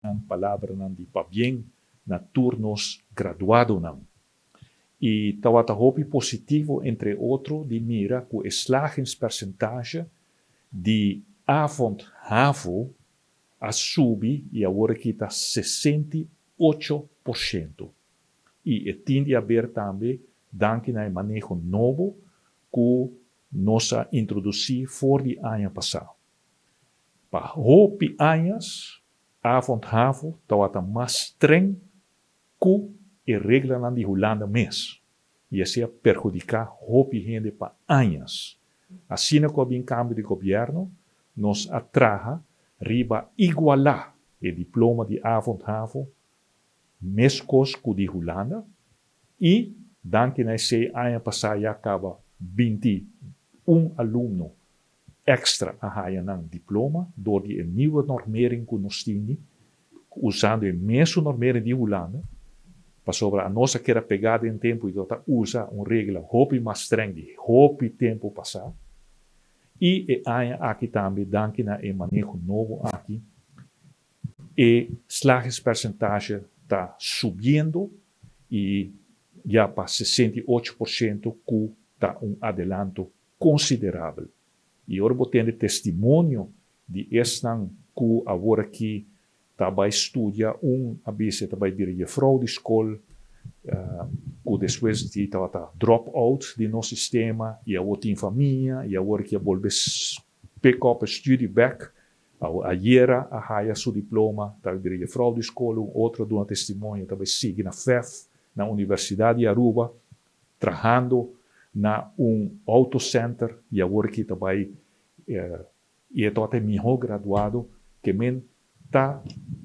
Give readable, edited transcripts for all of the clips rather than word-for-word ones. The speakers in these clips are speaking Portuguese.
ang palavra ng di pa bien na turnos graduado ng. E tawata hopi positivo, entre outro, de mira com slagingspercentage de avond HAVO a subir e agora que está 68%. E tende a haver também, danke na manejo novo, que nós introduzi voor die ano passado. Para hopi anos, avond HAVO, tawata mais streng que a regra na de Holanda mês. E assim perjudicar hopi gente para anos. Assim como em cambio de governo, nos atraja riba igualar o diploma de avond HAVO mescos com de Holanda e danke na esse ano passado já acaba 21 aluno extra a ganhar um diploma door die nieuwe normering que nós temos usando a mesma normering de Holanda para sobre a nossa que era pegada em tempo e tota usa regra hopi mais streng de hopi tempo passado e aqui também danke na manejo novo aqui e slagingspercentage está subindo e já para 68% que está adelanto considerável. E agora vou ter testemunho de estan que agora que está estudar abis está dirigir fraude escola que depois de drop out de nosso sistema e agora tem família e agora que volve pick up study back ayer a haya seu diploma está dirigir fraude escola outro do testemunho está sigue na FEF na Universidade de Aruba trabalhando na auto center e agora que está e é até melhor graduado que men tá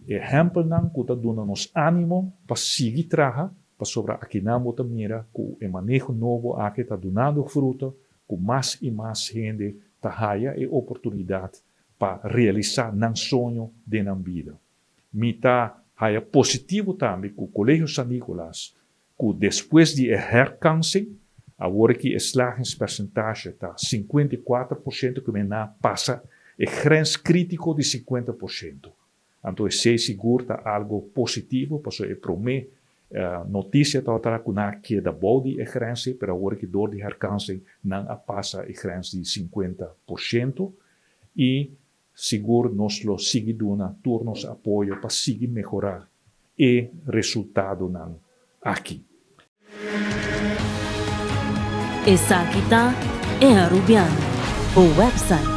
exemplo não que está dando nos ânimo para seguir trabalhar para sobre aqui na mota mira com o manejo novo aqui está dando fruto com mais e mais gente tá haya e oportunidade para realizar um sonho de na vida. Me tá haya positivo também com o Colégio San Nicolás que depois de herkansing agora que a slagingspercentage está 54% que mena passa a grens crítico de 50%. Então, se segura algo positivo, porque é para mim notícia está que não queda boa de grens, mas agora que door de herkansing não passa a grens de 50% e seguro nós lo sigue dando turnos apoio para seguir melhorar e resultado não aqui. Essa aqui tá é Arubiano, o website